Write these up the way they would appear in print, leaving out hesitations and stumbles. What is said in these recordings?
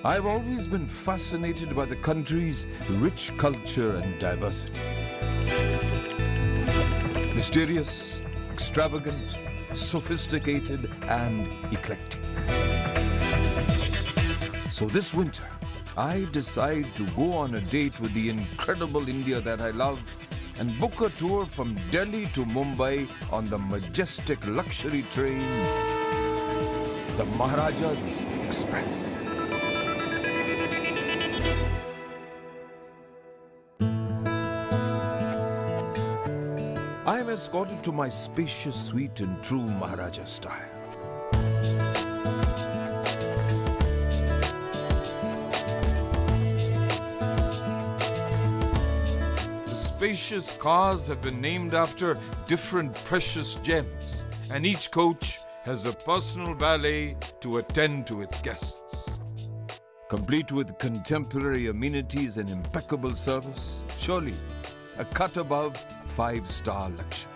I've always been fascinated by the country's rich culture and diversity. Mysterious, extravagant, sophisticated, and eclectic. So this winter, I decide to go on a date with the incredible India that I love and book a tour from Delhi to Mumbai on the majestic luxury train, the Maharaja's Express. I am escorted to my spacious suite in true Maharaja style. The spacious cars have been named after different precious gems, and each coach has a personal valet to attend to its guests. Complete with contemporary amenities and impeccable service, surely a cut above five-star luxury.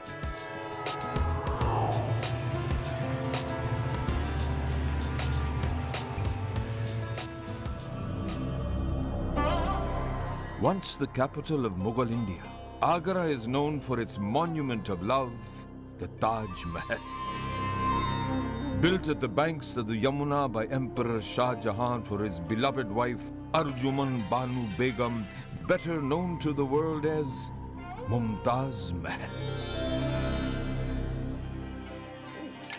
Once the capital of Mughal India, Agra is known for its monument of love, the Taj Mahal. Built at the banks of the Yamuna by Emperor Shah Jahan for his beloved wife Arjuman Banu Begum, better known to the world as Mumtaz Mahal.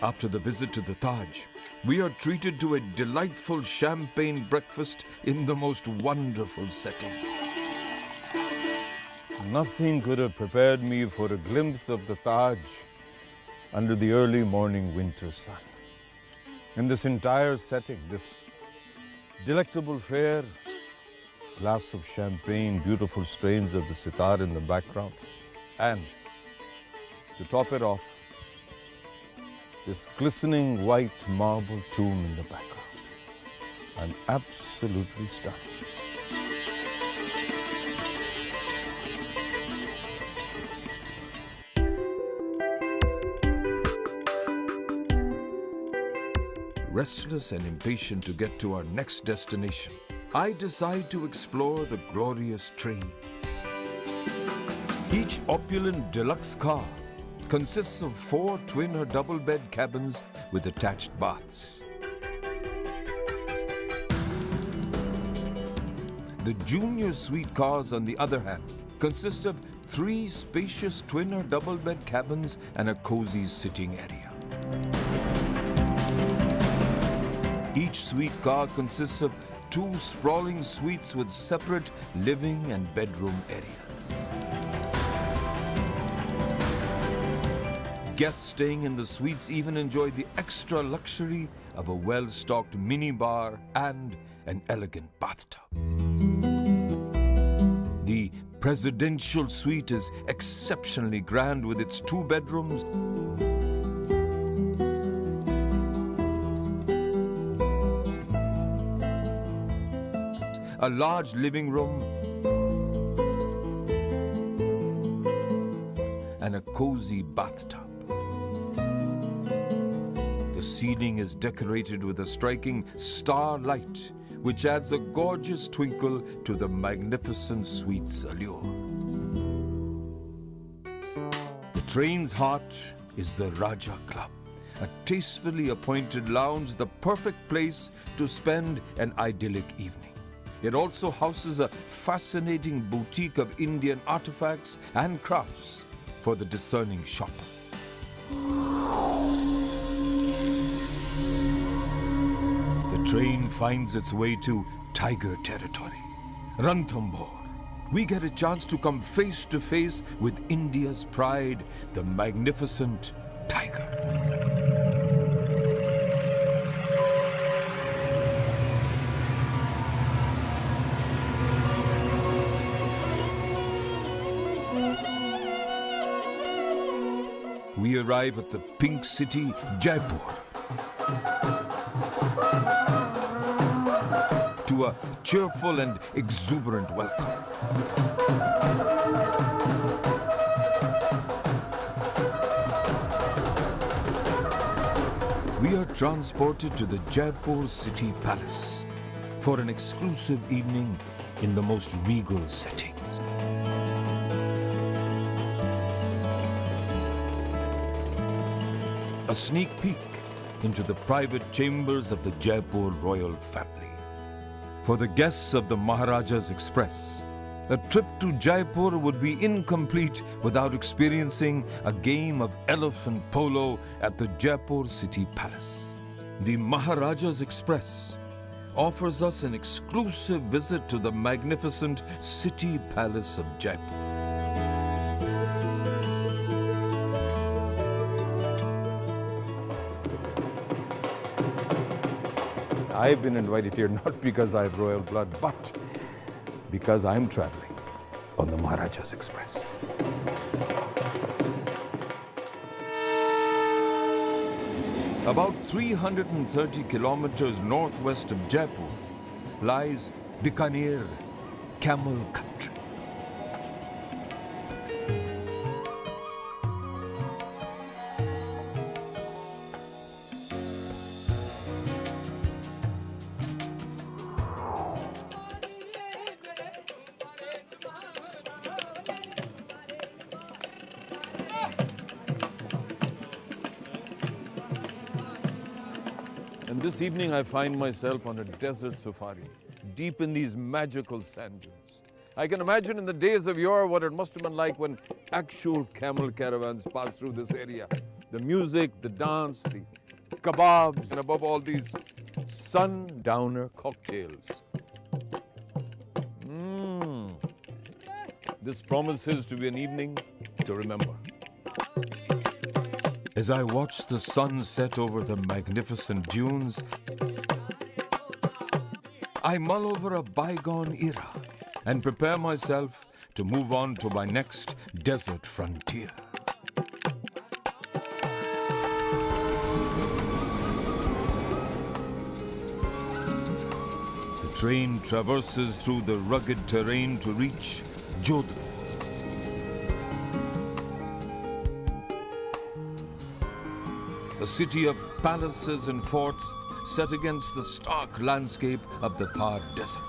After the visit to the Taj, we are treated to a delightful champagne breakfast in the most wonderful setting. Nothing could have prepared me for a glimpse of the Taj under the early morning winter sun. In this entire setting, this delectable fare, glass of champagne, beautiful strains of the sitar in the background, and to top it off, this glistening white marble tomb in the background. I'm absolutely stunned. Restless and impatient to get to our next destination, I decide to explore the glorious train. Each opulent deluxe car consists of 4 twin or double bed cabins with attached baths. The junior suite cars, on the other hand, consist of 3 spacious twin or double bed cabins and a cozy sitting area. Each suite car consists of 2 sprawling suites with separate living and bedroom areas. Guests staying in the suites even enjoy the extra luxury of a well-stocked minibar and an elegant bathtub. The presidential suite is exceptionally grand with its 2 bedrooms, a large living room, and a cozy bathtub. The ceiling is decorated with a striking star light, which adds a gorgeous twinkle to the magnificent suite's allure. The train's heart is the Raja Club, a tastefully appointed lounge, the perfect place to spend an idyllic evening. It also houses a fascinating boutique of Indian artifacts and crafts for the discerning shopper. The train finds its way to tiger territory, Ranthambore. We get a chance to come face to face with India's pride, the magnificent tiger. We arrive at the pink city, Jaipur, to a cheerful and exuberant welcome. We are transported to the Jaipur City Palace, for an exclusive evening in the most regal settings. A sneak peek into the private chambers of the Jaipur royal family. For the guests of the Maharaja's Express, a trip to Jaipur would be incomplete without experiencing a game of elephant polo at the Jaipur City Palace. The Maharaja's Express offers us an exclusive visit to the magnificent City Palace of Jaipur. I've been invited here not because I have royal blood, but because I'm traveling on the Maharaja's Express. About 330 kilometers northwest of Jaipur lies Bikaner, camel country. And this evening I find myself on a desert safari, deep in these magical sand dunes. I can imagine in the days of yore what it must have been like when actual camel caravans passed through this area. The music, the dance, the kebabs, and above all these sundowner cocktails. This promises to be an evening to remember. As I watch the sun set over the magnificent dunes, I mull over a bygone era and prepare myself to move on to my next desert frontier. The train traverses through the rugged terrain to reach Jodhpur. A city of palaces and forts set against the stark landscape of the Thar Desert.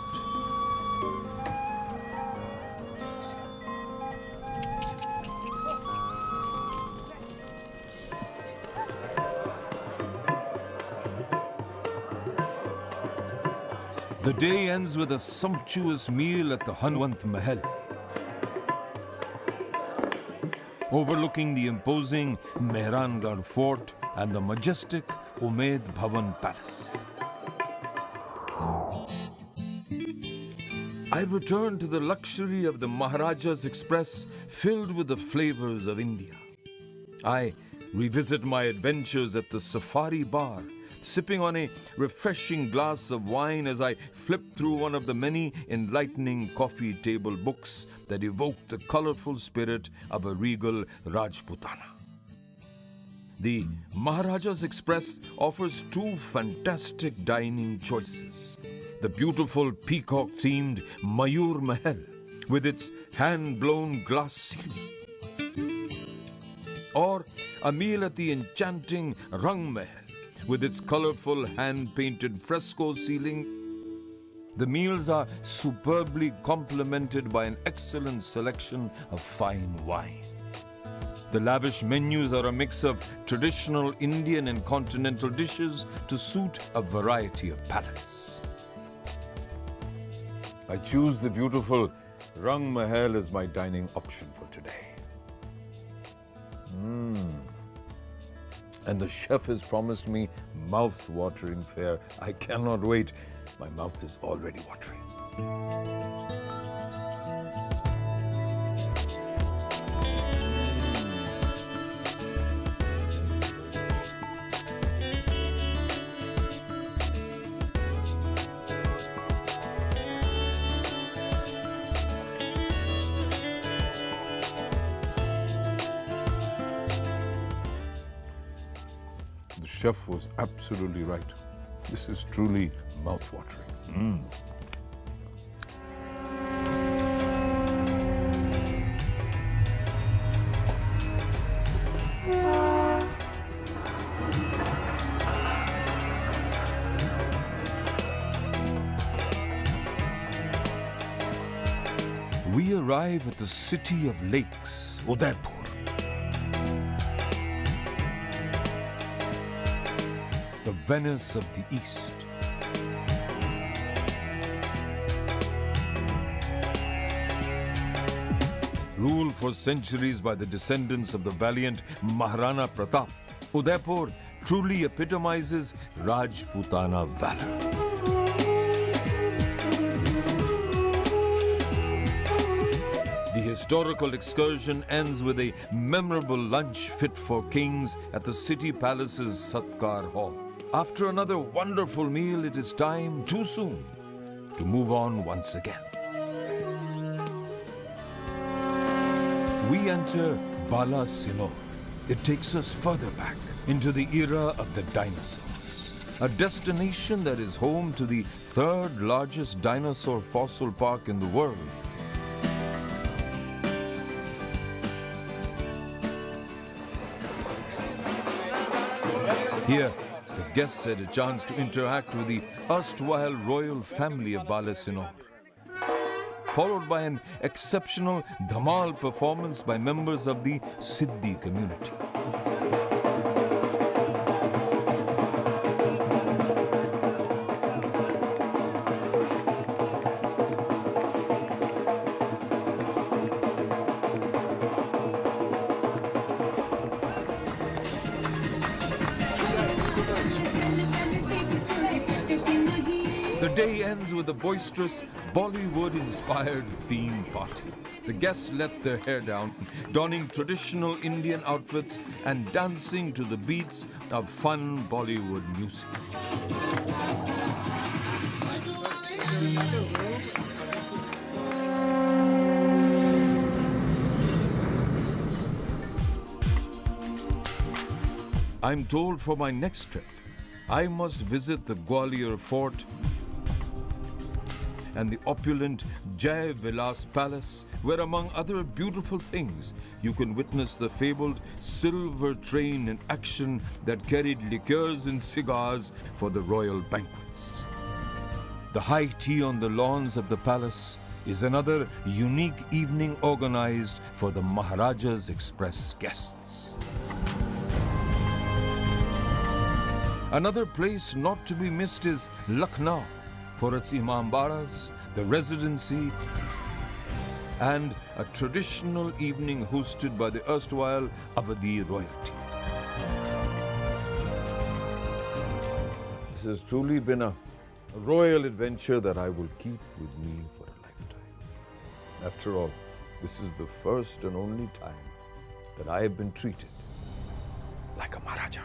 The day ends with a sumptuous meal at the Hanwant Mahal, overlooking the imposing Mehrangarh Fort and the majestic Umaid Bhavan Palace. I return to the luxury of the Maharaja's Express filled with the flavors of India. I revisit my adventures at the Safari Bar, sipping on a refreshing glass of wine as I flip through one of the many enlightening coffee table books that evoke the colorful spirit of a regal Rajputana. The Maharaja's Express offers two fantastic dining choices. The beautiful peacock-themed Mayur Mahal with its hand-blown glass ceiling. Or a meal at the enchanting Rang Mahal with its colorful hand-painted fresco ceiling. The meals are superbly complemented by an excellent selection of fine wine. The lavish menus are a mix of traditional Indian and continental dishes to suit a variety of palates. I choose the beautiful Rang Mahal as my dining option for today. And the chef has promised me mouth-watering fare. I cannot wait. My mouth is already watering. The chef was absolutely right. This is truly mouth-watering. we arrive at the city of lakes, Udaipur. The Venice of the East. Ruled for centuries by the descendants of the valiant Maharaja Pratap, Udaipur truly epitomizes Rajputana valor. The historical excursion ends with a memorable lunch fit for kings at the city palace's Satkar Hall. After another wonderful meal, it is time, too soon, to move on once again. We enter Bala Sinor. It takes us further back into the era of the dinosaurs. A destination that is home to the third largest dinosaur fossil park in the world. Here, the guests had a chance to interact with the erstwhile royal family of Bala Sinor, followed by an exceptional dhamal performance by members of the Siddhi community. The day ends with a boisterous, Bollywood-inspired theme party. The guests let their hair down, donning traditional Indian outfits and dancing to the beats of fun Bollywood music. I'm told for my next trip, I must visit the Gwalior Fort and the opulent Jai Vilas Palace, where among other beautiful things, you can witness the fabled silver train in action that carried liqueurs and cigars for the royal banquets. The high tea on the lawns of the palace is another unique evening organized for the Maharaja's Express guests. Another place not to be missed is Lucknow, for its imambaras, the residency, and a traditional evening hosted by the erstwhile Awadhi royalty. This has truly been a royal adventure that I will keep with me for a lifetime. After all, this is the first and only time that I have been treated like a Maharaja.